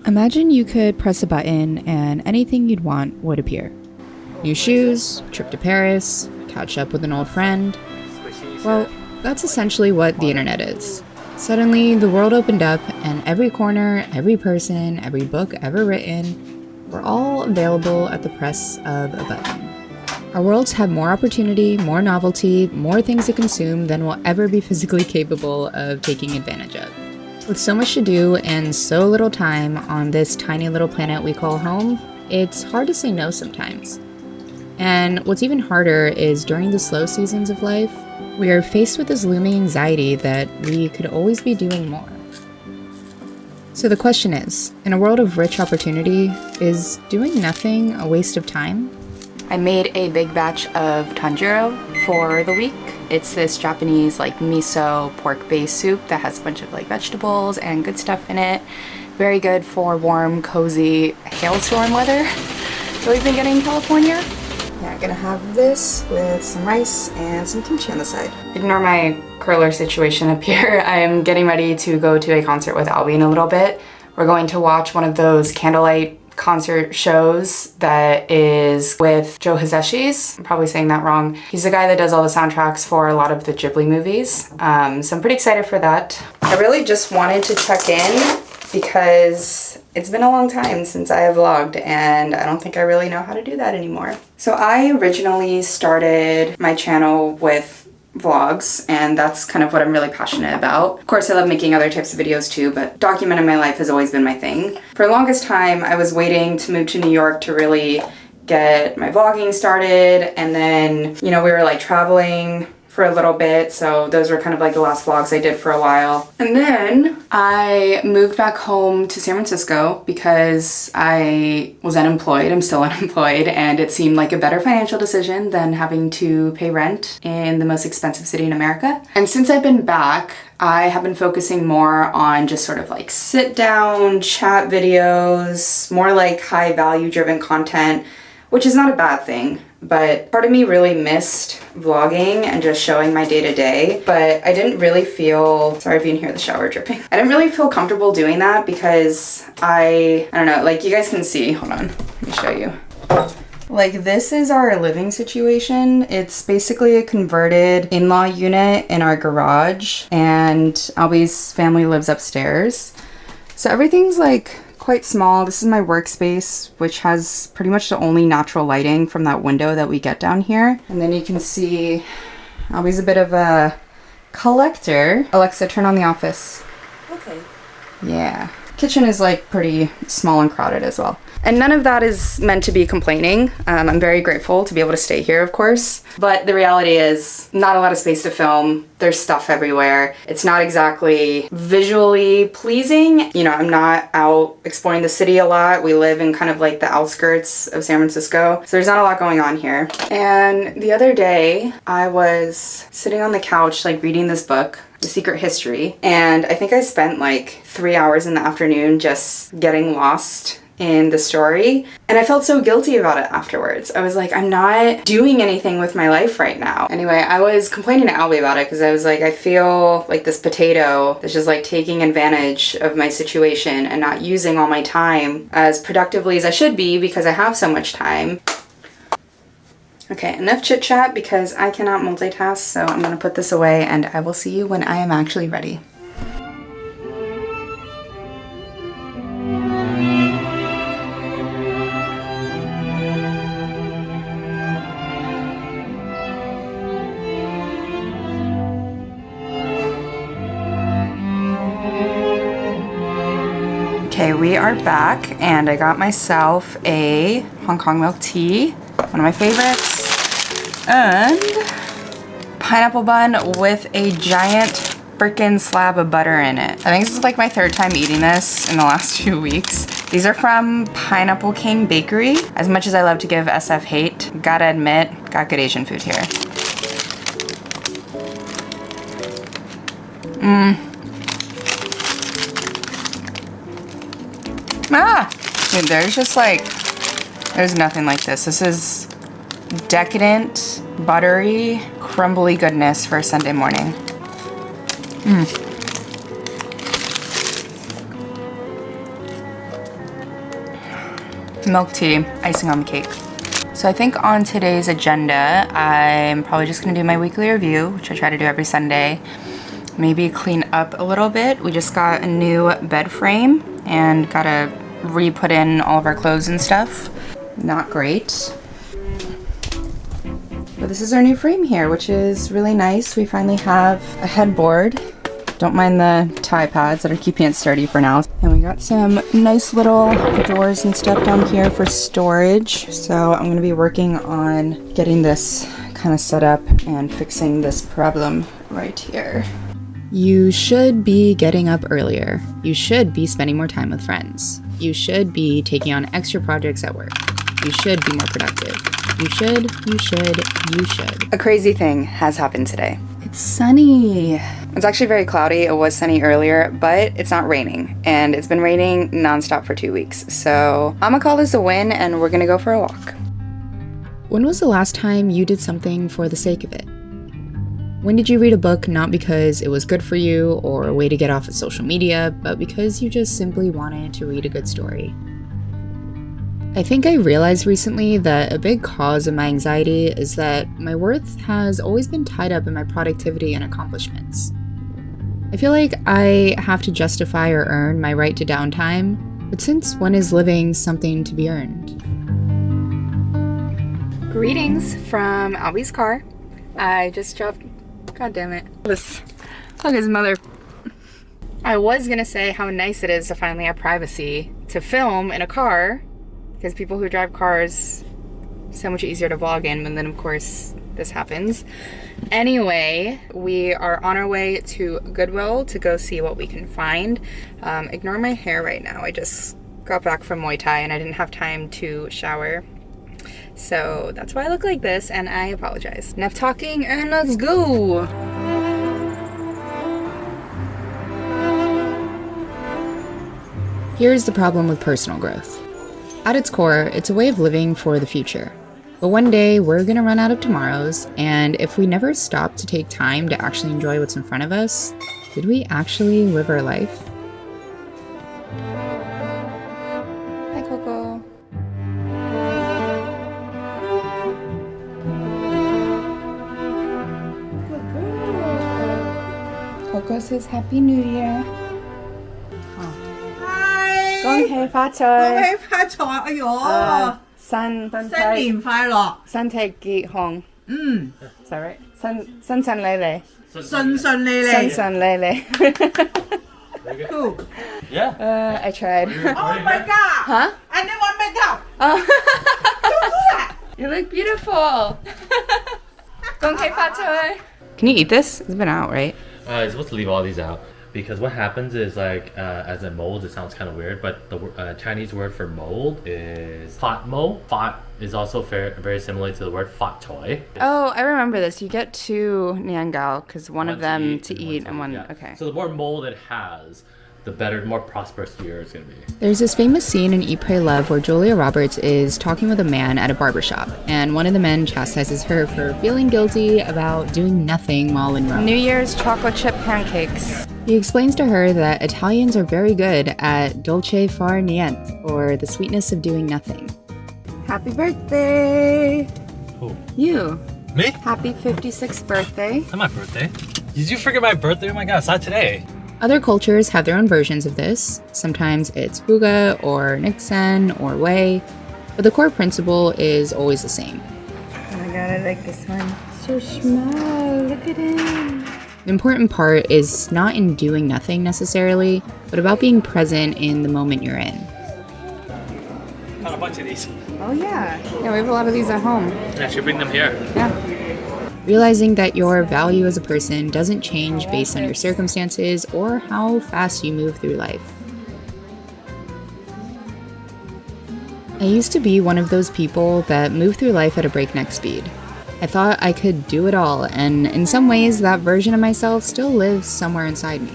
Imagine you could press a button and anything you'd want would appear. New shoes, trip to Paris, catch up with an old friend. Well, that's essentially what the internet is. Suddenly, the world opened up, and every corner, every person, every book ever written were all available at the press of a button. Our worlds have more opportunity, more novelty, more things to consume than we'll ever be physically capable of taking advantage of. With so much to do and so little time on this tiny little planet we call home, it's hard to say no sometimes. And what's even harder is during the slow seasons of life, we are faced with this looming anxiety that we could always be doing more. So the question is, in a world of rich opportunity, is doing nothing a waste of time? I made a big batch of tanjiro for the week. It's this Japanese miso pork-based soup that has a bunch of vegetables and good stuff in it. Very good for warm, cozy hailstorm weather that we've been getting in California. Yeah, I'm gonna have this with some rice and some kimchi on the side. Ignore my curler situation up here. I'm getting ready to go to a concert with Albie in a little bit. We're going to watch one of those candlelight concert shows that is with Joe Hisaishi. I'm probably saying that wrong. He's the guy that does all the soundtracks for a lot of the Ghibli movies. So I'm pretty excited for that. I really just wanted to check in because it's been a long time since I have vlogged and I don't think I really know how to do that anymore. So I originally started my channel with vlogs, and that's kind of what I'm really passionate about. Of course, I love making other types of videos too, but documenting my life has always been my thing. For the longest time, I was waiting to move to New York to really get my vlogging started, and then, we were traveling for a little bit, so those were kind of the last vlogs I did for a while. And then I moved back home to San Francisco because I was unemployed. I'm still unemployed, and it seemed like a better financial decision than having to pay rent in the most expensive city in America. And since I've been back, I have been focusing more on just sort of sit down, chat videos, more high value driven content, which is not a bad thing. But part of me really missed vlogging and just showing my day-to-day, but I didn't really feel, sorry if you can hear the shower dripping. I didn't really feel comfortable doing that because I don't know, you guys can see, hold on, let me show you. This is our living situation. It's basically a converted in-law unit in our garage, and Albie's family lives upstairs. So everything's quite small. This is my workspace, which has pretty much the only natural lighting from that window that we get down here. And then you can see Albie's a bit of a collector. Alexa, turn on the office. Okay. Yeah. Kitchen is pretty small and crowded as well. And none of that is meant to be complaining. I'm very grateful to be able to stay here, of course. But the reality is not a lot of space to film. There's stuff everywhere. It's not exactly visually pleasing. I'm not out exploring the city a lot. We live in kind of the outskirts of San Francisco. So there's not a lot going on here. And the other day I was sitting on the couch, reading this book, The Secret History. And I think I spent 3 hours in the afternoon just getting lost in the story, and I felt so guilty about it afterwards. I was I'm not doing anything with my life right now. Anyway, I was complaining to Albie about it because I was I feel like this potato that's just taking advantage of my situation and not using all my time as productively as I should be because I have so much time. Okay, enough chit chat because I cannot multitask, so I'm gonna put this away and I will see you when I am actually ready. Okay, we are back, and I got myself a Hong Kong milk tea, one of my favorites, and pineapple bun with a giant freaking slab of butter in it. I think this is my third time eating this in the last 2 weeks. These are from Pineapple King Bakery. As much as I love to give SF hate, gotta admit, got good Asian food here. Dude, there's just there's nothing like this. This is decadent, buttery, crumbly goodness for a Sunday morning. Milk tea, icing on the cake. So I think on today's agenda, I'm probably just gonna do my weekly review, which I try to do every Sunday. Maybe clean up a little bit. We just got a new bed frame and gotta re-put in all of our clothes and stuff. Not great. But this is our new frame here, which is really nice. We finally have a headboard. Don't mind the tie pads that are keeping it sturdy for now. And we got some nice little drawers and stuff down here for storage. So I'm gonna be working on getting this kind of set up and fixing this problem right here. You should be getting up earlier. You should be spending more time with friends. You should be taking on extra projects at work. You should be more productive. You should. A crazy thing has happened today. It's sunny. It's actually very cloudy. It was sunny earlier, but it's not raining. And it's been raining nonstop for 2 weeks. So I'm gonna call this a win and we're gonna go for a walk. When was the last time you did something for the sake of it? When did you read a book not because it was good for you or a way to get off of social media, but because you just simply wanted to read a good story? I think I realized recently that a big cause of my anxiety is that my worth has always been tied up in my productivity and accomplishments. I feel like I have to justify or earn my right to downtime, but since when is living something to be earned? Greetings from Albie's car. I just dropped... God damn it. Look, his mother. I was gonna say how nice it is to finally have privacy to film in a car, because people who drive cars, so much easier to vlog in, and then of course this happens. Anyway, we are on our way to Goodwill to go see what we can find. Ignore my hair right now. I just got back from Muay Thai and I didn't have time to shower. So that's why I look like this, and I apologize. Enough talking and let's go! Here's the problem with personal growth. At its core, it's a way of living for the future. But one day, we're gonna run out of tomorrows, and if we never stop to take time to actually enjoy what's in front of us, did we actually live our life? Hi, Coco. Good girl. Coco says Happy New Year. 恭喜發財！恭喜發財！哎呦，新年快樂！身體健康。Sorry， 順順利利。順順利利。順順利利。Cool. Yeah. I tried. Oh my god! Huh? I didn't want makeup. Oh. Don't do that. You look beautiful. 恭喜發財. Can you eat this? It's been out, right? You're supposed to leave all these out because what happens is like as a mold, it sounds kind of weird, but the Chinese word for mold is fat mo. Fat is also very similar to the word fat choy. Oh, I remember this. You get two niangao because one of them to eat and and one. yeah. Okay. So the more mold it has, the better, more prosperous year it's gonna be. There's this famous scene in Eat, Pray, Love where Julia Roberts is talking with a man at a barbershop, and one of the men chastises her for feeling guilty about doing nothing while in Rome. New Year's chocolate chip pancakes. He explains to her that Italians are very good at dolce far niente, or the sweetness of doing nothing. Happy birthday! Who? You. Me? Happy 56th birthday. Not my birthday. Did you forget my birthday? Oh my god, it's not today. Other cultures have their own versions of this. Sometimes it's Huga or Nixon or Wei, but the core principle is always the same. Oh my god, I like this one. So small, look at him. The important part is not in doing nothing necessarily, but about being present in the moment you're in. Got a bunch of these. Oh yeah. Yeah, we have a lot of these at home. I should bring them here. Yeah. Realizing that your value as a person doesn't change based on your circumstances or how fast you move through life. I used to be one of those people that move through life at a breakneck speed. I thought I could do it all, and in some ways that version of myself still lives somewhere inside me.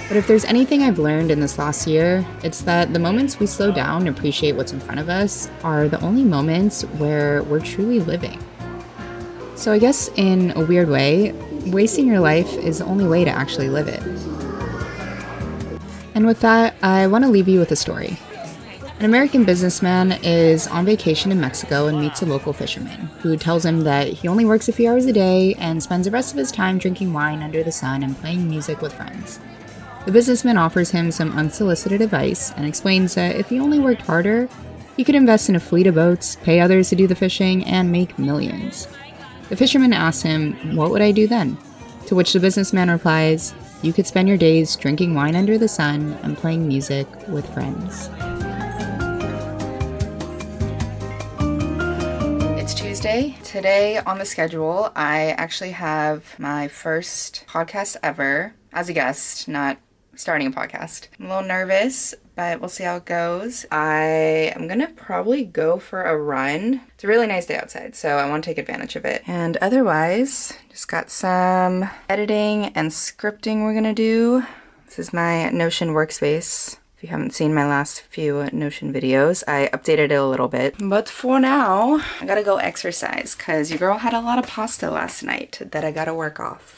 But if there's anything I've learned in this last year, it's that the moments we slow down and appreciate what's in front of us are the only moments where we're truly living. So I guess in a weird way, wasting your life is the only way to actually live it. And with that, I want to leave you with a story. An American businessman is on vacation in Mexico and meets a local fisherman who tells him that he only works a few hours a day and spends the rest of his time drinking wine under the sun and playing music with friends. The businessman offers him some unsolicited advice and explains that if he only worked harder, he could invest in a fleet of boats, pay others to do the fishing, and make millions. The fisherman asks him, "What would I do then?" To which the businessman replies, "You could spend your days drinking wine under the sun and playing music with friends." It's Tuesday. Today on the schedule, I actually have my first podcast ever as a guest, not starting a podcast. I'm a little nervous, but we'll see how it goes. I am gonna probably go for a run. It's a really nice day outside, so I want to take advantage of it. And otherwise, just got some editing and scripting we're gonna do. This is my Notion workspace. If you haven't seen my last few Notion videos, I updated it a little bit. But for now, I gotta go exercise because your girl had a lot of pasta last night that I gotta work off.